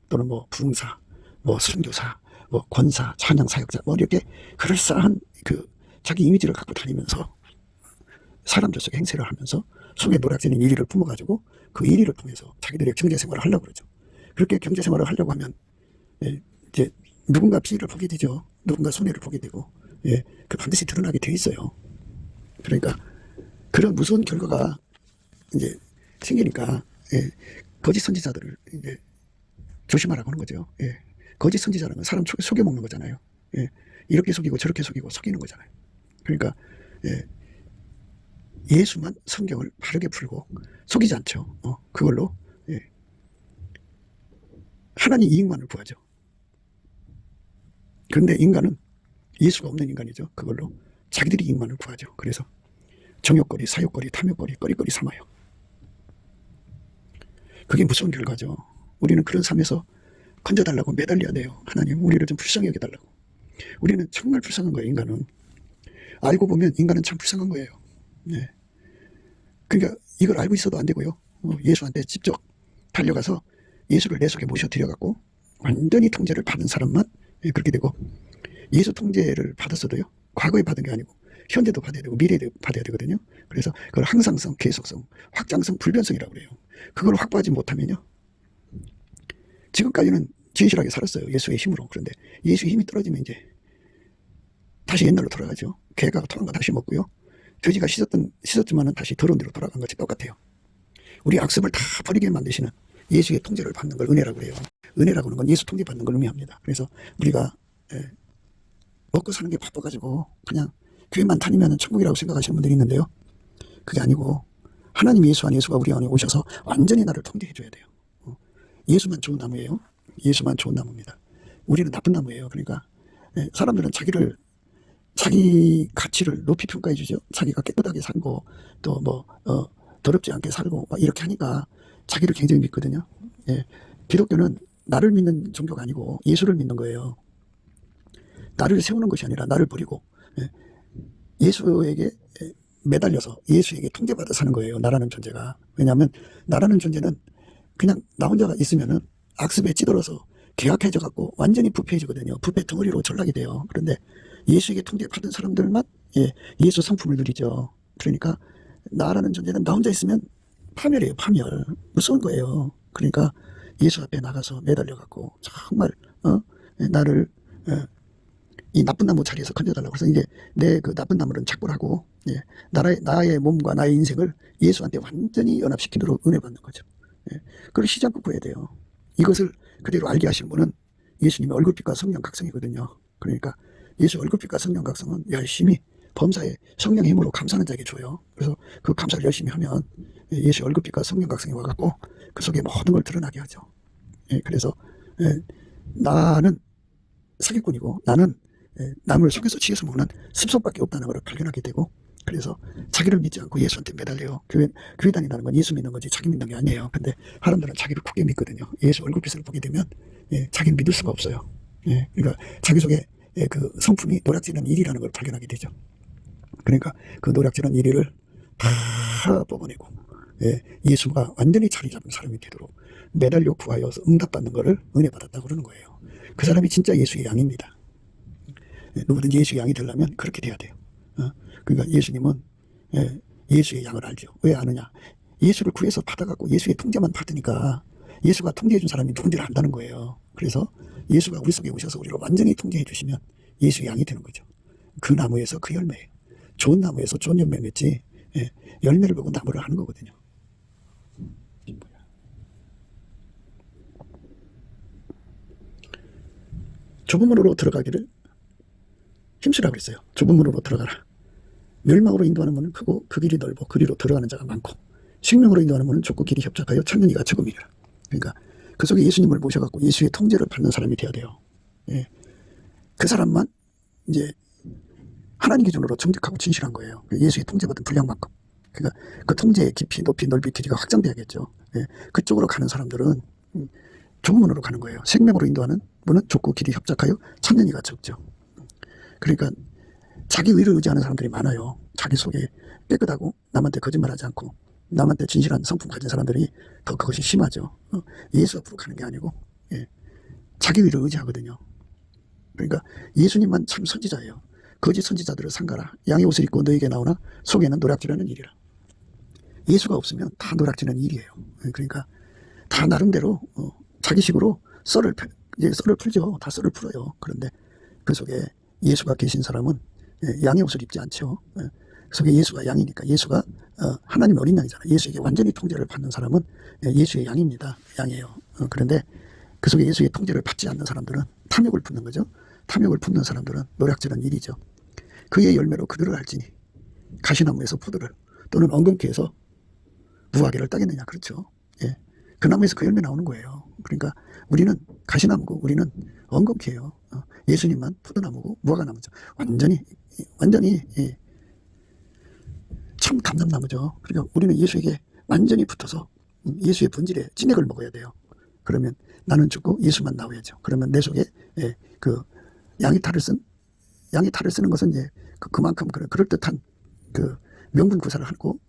또는 뭐 부흥사, 뭐 선교사, 뭐 권사, 찬양 사역자 뭐 이렇게 그럴싸한 그 자기 이미지를 갖고 다니면서 사람들 속에 행세를 하면서 속에 노략질인 이리를 품어가지고 그 이리를 통해서 자기들의 경제생활을 하려고 그러죠. 그렇게 경제생활을 하려고 하면 이제 누군가 피해를 보게 되죠. 누군가 손해를 보게 되고, 예, 그 반드시 드러나게 돼 있어요. 그러니까 그런 무서운 결과가 이제 생기니까, 예, 거짓 선지자들을 이제 조심하라고 하는 거죠. 예, 거짓 선지자라는 건 사람 속여 먹는 거잖아요. 예, 이렇게 속이고 저렇게 속이고 속이는 거잖아요. 그러니까 예, 예수만 성경을 바르게 풀고 속이지 않죠. 그걸로 예, 하나님 이익만을 구하죠. 그런데 인간은 예수가 없는 인간이죠. 그걸로 자기들이 이익만을 구하죠. 그래서 정욕거리, 사욕거리, 탐욕거리, 거리거리 삼아요. 그게 무서운 결과죠. 우리는 그런 삶에서 건져달라고 매달려야 돼요. 하나님, 우리를 좀 불쌍히 여겨달라고. 우리는 정말 불쌍한 거예요. 인간은. 알고 보면 인간은 참 불쌍한 거예요. 네. 그러니까 이걸 알고 있어도 안 되고요. 예수한테 직접 달려가서 예수를 내 속에 모셔드려갖고 완전히 통제를 받은 사람만 그렇게 되고, 예수 통제를 받았어도요, 과거에 받은 게 아니고 현재도 받아야 되고 미래에도 받아야 되거든요. 그래서 그걸 항상성, 계속성, 확장성, 불변성이라고 그래요. 그걸 확보하지 못하면요, 지금까지는 진실하게 살았어요. 예수의 힘으로. 그런데 예수의 힘이 떨어지면 이제 다시 옛날로 돌아가죠. 개가 토한 거 다시 먹고요, 돼지가 씻었지만은 다시 더러운 데로 돌아간 것이 똑같아요. 우리 악습을 다 버리게 만드시는 예수의 통제를 받는 걸 은혜라고 그래요. 은혜라고 하는 건 예수 통제 받는 걸 의미합니다. 그래서 우리가 먹고 사는 게 바빠가지고 그냥 교회만 다니면 천국이라고 생각하시는 분들이 있는데요, 그게 아니고 하나님 예수 안 예수가 우리 안에 오셔서 완전히 나를 통제해 줘야 돼요. 예수만 좋은 나무예요. 예수만 좋은 나무입니다. 우리는 나쁜 나무예요. 그러니까 사람들은 자기 가치를 높이 평가해 주죠. 자기가 깨끗하게 살고 또 더럽지 않게 살고 막 이렇게 하니까 자기를 굉장히 믿거든요. 예, 기독교는 나를 믿는 종교가 아니고 예수를 믿는 거예요. 나를 세우는 것이 아니라 나를 버리고 예수에게 매달려서 예수에게 통제받아 사는 거예요. 나라는 존재가. 왜냐하면 나라는 존재는 그냥 나 혼자가 있으면은 악습에 찌들어서 개악해져 갖고 완전히 부패해지거든요. 부패 덩어리로 전락이 돼요. 그런데 예수에게 통제받은 사람들만 예수 성품을 누리죠. 그러니까 나라는 존재는 나 혼자 있으면 파멸이에요. 파멸. 무서운 거예요. 그러니까 예수 앞에 나가서 매달려 갖고 정말 나를 이 나쁜 나무 자리에서 건져달라고. 그래서 이제 내 그 나쁜 나무는 착불하고 나의 몸과 나의 인생을 예수한테 완전히 연합시키도록 은혜 받는 거죠. 그걸 시작부터 구해야 돼요. 이것을 그대로 알게 하시는 분은 예수님의 얼굴빛과 성령 각성이거든요. 그러니까 예수 얼굴빛과 성령 각성은 열심히 범사에 성령의 힘으로 감사하는 자에게 줘요. 그래서 그 감사를 열심히 하면 예수 얼굴빛과 성령 각성이 와갖고 그 속에 모든 걸 드러나게 하죠. 그래서 나는 사기꾼이고 나는 남을 속여서 치여서 먹는 습속밖에 없다는 걸 발견하게 되고, 그래서 자기를 믿지 않고 예수한테 매달려요. 교회 다닌다는 건 예수 믿는 거지 자기 믿는 게 아니에요. 근데 사람들은 자기를 굳게 믿거든요. 예수 얼굴빛을 보게 되면 자기는 믿을 수가 없어요. 그러니까 자기 속에 그 성품이 노략질하는 일이라는 걸 발견하게 되죠. 그러니까 그 노략질하는 일을 다 뽑아내고 예수가 완전히 자리 잡은 사람이 되도록 매달려 구하여서 응답받는 것을 은혜 받았다고 그러는 거예요. 그 사람이 진짜 예수의 양입니다. 누구든지 예수의 양이 되려면 그렇게 돼야 돼요. 그러니까 예수님은 예수의 양을 알죠. 왜 아느냐? 예수를 구해서 받아갖고 예수의 통제만 받으니까 예수가 통제해 준 사람이 누군지를 안다는 거예요. 그래서 예수가 우리 속에 오셔서 우리를 완전히 통제해 주시면 예수의 양이 되는 거죠. 그 나무에서 그 열매예요. 좋은 나무에서 좋은 열매 맺지 열매를 보고 나무를 하는 거거든요. 좁은 문으로 들어가기를 힘쓰라고 그랬어요. 좁은 문으로 들어가라. 멸망으로 인도하는 문은 크고 그 길이 넓고 그리로 들어가는 자가 많고 생명으로 인도하는 문은 좁고 길이 협착하여 찾는 이가 적음이라. 그러니까 그 속에 예수님을 모셔갖고 예수의 통제를 받는 사람이 돼야 돼요. 그 사람만 이제 하나님 기준으로 정직하고 진실한 거예요. 예수의 통제받은 분량만큼. 그러니까 그 통제의 깊이, 높이, 넓이, 길이가 확장돼야겠죠. 그쪽으로 가는 사람들은 좁은 문으로 가는 거예요. 생명으로 인도하는 문은 좁고 길이 협착하여 찾는 이가 적죠. 그러니까 자기 의를 의지하는 사람들이 많아요. 자기 속에 깨끗하고 남한테 거짓말하지 않고 남한테 진실한 성품 가진 사람들이 더 그것이 심하죠. 예수 앞으로 가는 게 아니고 자기 의를 의지하거든요. 그러니까 예수님만 참 선지자예요. 거짓 선지자들을 삼가라. 양의 옷을 입고 너에게 나오나 속에는 노략질하는 일이라. 예수가 없으면 다 노략질하는 일이에요. 그러니까 다 나름대로 자기식으로 썰을 이제 썰을 풀죠. 다 썰을 풀어요. 그런데 그 속에 예수가 계신 사람은 양의 옷을 입지 않죠. 그 속에 예수가 양이니까, 예수가 하나님의 어린 양이잖아요. 예수에게 완전히 통제를 받는 사람은 예수의 양입니다. 양이에요. 그런데 그 속에 예수의 통제를 받지 않는 사람들은 탐욕을 품는 거죠. 탐욕을 품는 사람들은 노략질한 일이죠. 그의 열매로 그들을 알지니 가시나무에서 포도를, 또는 엉겅퀴에서 무화과를 따겠느냐. 그렇죠. 예. 그 나무에서 그 열매 나오는 거예요. 그러니까 우리는 가시나무고 우리는 엉겅퀴예요. 예수님만 포도나무고 무화과나무죠. 완전히 참 감람나무죠. 그러니까 우리는 예수에게 완전히 붙어서 예수의 본질에 진액을 먹어야 돼요. 그러면 나는 죽고 예수만 나와야죠. 그러면 내 속에 그 양이 탈을 쓰는 것은 이제 그만큼 그럴듯한 그 명분 구사를 하고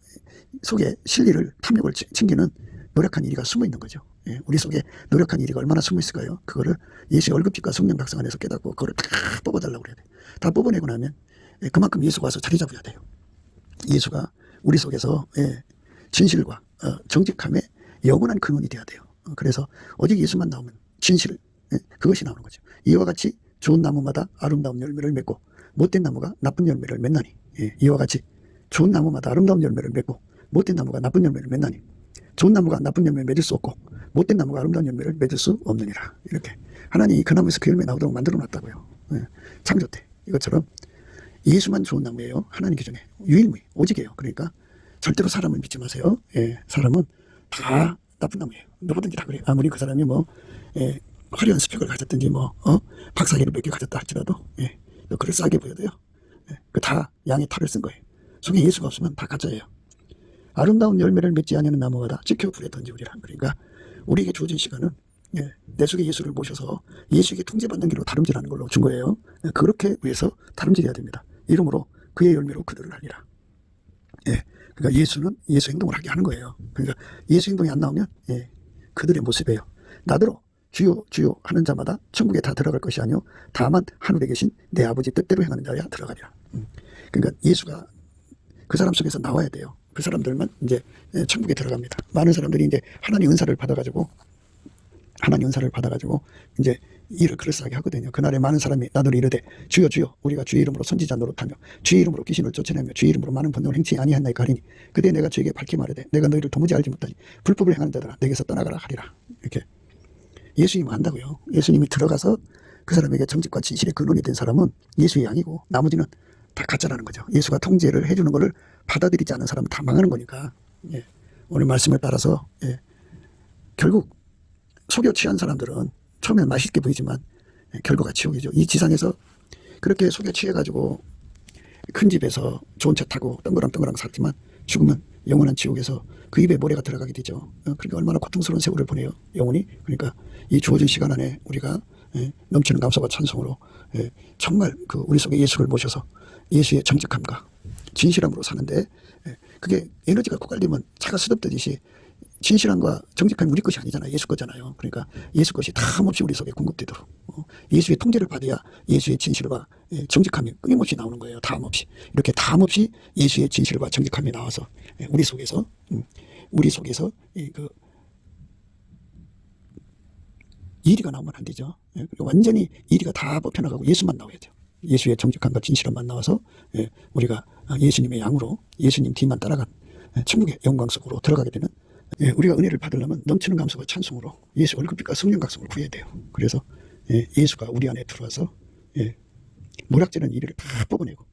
속에 실리를, 탐욕을 챙기는 노력한 이리가 숨어 있는 거죠. 우리 속에 노력한 이리가 얼마나 숨어 있을까요? 그거를 예수의 얼굴빛과 성령 각성 안에서 깨닫고 그거를 다 뽑아달라고 그래야 돼요. 다 뽑아내고 나면 그만큼 예수가 와서 자리 잡아야 돼요. 예수가 우리 속에서 진실과 정직함의 영원한 근원이 돼야 돼요. 그래서 오직 예수만 나오면 진실, 그것이 나오는 거죠. 이와 같이 좋은 나무마다 아름다운 열매를 맺고 못된 나무가 나쁜 열매를 맺나니, 이와 같이 좋은 나무마다 아름다운 열매를 맺고 못된 나무가 나쁜 열매를 맺나니, 좋은 나무가 나쁜 열매를 맺을 수 없고 못된 나무가 아름다운 열매를 맺을 수 없느니라. 이렇게 하나님이 그 나무에서 그 열매 나오도록 만들어 놨다고요. 창조 때. 이것처럼 예수만 좋은 나무예요. 하나님 기준에 유일무이 오직이에요. 그러니까 절대로 사람을 믿지 마세요. 사람은 다 나쁜 나무예요. 누구든지 다 그래요. 아무리 그 사람이 화려한 스펙을 가졌든지 박사기를 몇 개 가졌다 할지라도 그럴싸하게 보여도요. 그 다 양의 탈을 쓴 거예요. 속에 예수가 없으면 다 가짜예요. 아름다운 열매를 맺지 아니하는 나무마다 찍혀 불에 던지우리라. 그러니까 우리에게 주어진 시간은 내 속에 예수를 모셔서 예수에게 통제받는 길로 다름질하는 걸로 준 거예요. 그렇게 위해서 다름질해야 됩니다. 이러므로 그의 열매로 그들을 알리라. 그러니까 예수는 예수 행동을 하게 하는 거예요. 그러니까 예수 행동이 안 나오면 그들의 모습이에요. 나더러 주여 주여 하는 자마다 천국에 다 들어갈 것이 아니요 다만 하늘에 계신 내 아버지 뜻대로 행하는 자야 들어가리라. 그러니까 예수가 그 사람 속에서 나와야 돼요. 그 사람들만 이제 천국에 들어갑니다. 많은 사람들이 이제 하나님 은사를 받아가지고 이제 일을 그럴싸하게 하거든요. 그날에 많은 사람이 나더러 이르되 주여 주여 우리가 주의 이름으로 선지자 노릇하며 주의 이름으로 귀신을 쫓아내며 주의 이름으로 많은 번영을 행치 아니하나이까 하리니 그때 내가 주에게 밝히 말하되 내가 너희를 도무지 알지 못하니 불법을 행하는 자들아 내게서 떠나가라 하리라. 이렇게 예수님은 안다고요. 예수님이 들어가서 그 사람에게 정직과 진실의 근원이 된 사람은 예수의 양이고 나머지는 다 가짜라는 거죠. 예수가 통제를 해주는 것을 받아들이지 않은 사람은 다 망하는 거니까. 오늘 말씀을 따라서 결국 속여 취한 사람들은 처음엔 맛있게 보이지만 결과가 지옥이죠. 이 지상에서 그렇게 속여 취해가지고 큰 집에서 좋은 차 타고 덩그랑덩그랑 살지만 죽으면 영원한 지옥에서 그 입에 모래가 들어가게 되죠. 그러니까 얼마나 고통스러운 세월을 보내요. 영혼이. 그러니까 이 주어진 시간 안에 우리가 넘치는 감사와 찬송으로 정말 그 우리 속에 예수를 모셔서 예수의 정직함과 진실함으로 사는데 그게 에너지가 고갈되면 차가 쓰럽듯이 진실함과 정직함이 우리 것이 아니잖아요. 예수 거잖아요. 그러니까 예수 것이 탐없이 우리 속에 공급되도록 예수의 통제를 받아야 예수의 진실과 정직함이 끊임없이 나오는 거예요. 탐없이. 이렇게 탐없이 예수의 진실과 정직함이 나와서 우리 속에서 그 이리가 나오면 안 되죠. 완전히 이리가 다 뽑혀나가고 예수만 나와야죠. 예수의 정직함과 진실함만 나와서 우리가 예수님의 양으로 예수님 뒤만 따라간 천국의 영광 속으로 들어가게 되는 우리가 은혜를 받으려면 넘치는 감사와 찬송으로 예수 얼굴빛과 성령 각성을 구해야 돼요. 그래서 예수가 우리 안에 들어와서 모략되는 이리를 다 뽑아내고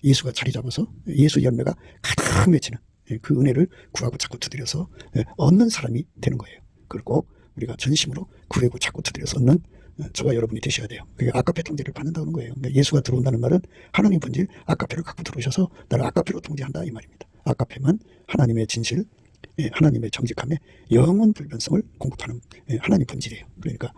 예수가 자리 잡아서 예수 열매가 가득 맺히는 그 은혜를 구하고 자꾸 두드려서 얻는 사람이 되는 거예요. 그걸 꼭 우리가 전심으로 구하고 자꾸 두드려서 얻는 저와 여러분이 되셔야 돼요. 그게 아카페 통제를 받는다는 거예요. 그러니까 예수가 들어온다는 말은 하나님 본질 아카페를 갖고 들어오셔서 나를 아카페로 통제한다 이 말입니다. 아카페만 하나님의 진실, 하나님의 정직함에 영원 불변성을 공급하는 하나님 본질이에요. 그러니까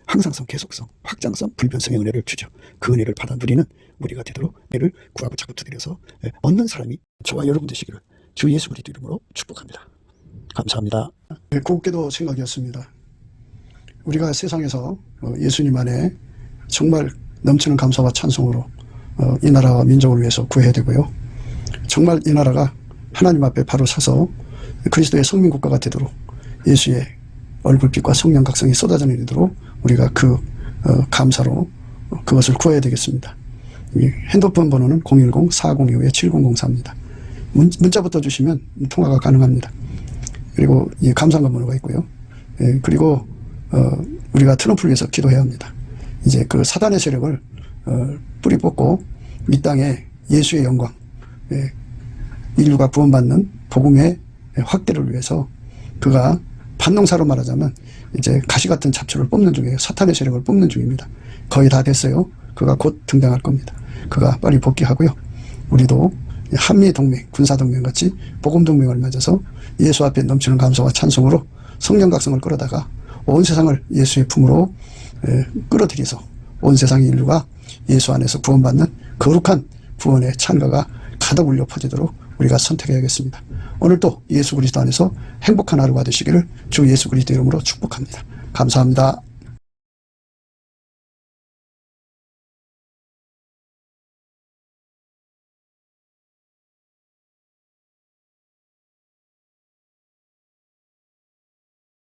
항상성, 계속성, 확장성, 불변성의 은혜를 주죠. 그 은혜를 받아 누리는 우리가 되도록 은혜를 구하고 자꾸 두드려서 얻는 사람이 저와 여러분 되시기를 주 예수 그리스도 이름으로 축복합니다. 감사합니다. 곱게도 생각이었습니다. 우리가 세상에서 예수님 안에 정말 넘치는 감사와 찬송으로 이 나라와 민족을 위해서 구해야 되고요. 정말 이 나라가 하나님 앞에 바로 서서 그리스도의 성민국가가 되도록 예수의 얼굴빛과 성령 각성이 쏟아져 내리도록 우리가 그 감사로 그것을 구해야 되겠습니다. 이 핸드폰 번호는 010-4025-7004입니다. 문자부터 주시면 통화가 가능합니다. 그리고 이 감사한 번호가 있고요. 예, 그리고 우리가 트럼프를 위해서 기도해야 합니다. 이제 그 사단의 세력을 뿌리 뽑고 이 땅에 예수의 영광, 예, 인류가 구원받는 복음의 확대를 위해서 그가 반농사로 말하자면 이제 가시 같은 잡초를 뽑는 중이에요. 사탄의 세력을 뽑는 중입니다. 거의 다 됐어요. 그가 곧 등장할 겁니다. 그가 빨리 복귀하고요. 우리도 한미동맹, 군사동맹 같이 복음동맹을 맺어서 예수 앞에 넘치는 감사와 찬송으로 성령 각성을 끌어다가 온 세상을 예수의 품으로 끌어들여서 온 세상의 인류가 예수 안에서 구원받는 거룩한 구원의 찬가가 가득 울려 퍼지도록 우리가 선택해야겠습니다. 오늘도 예수 그리스도 안에서 행복한 하루가 되시기를 주 예수 그리스도 이름으로 축복합니다. 감사합니다.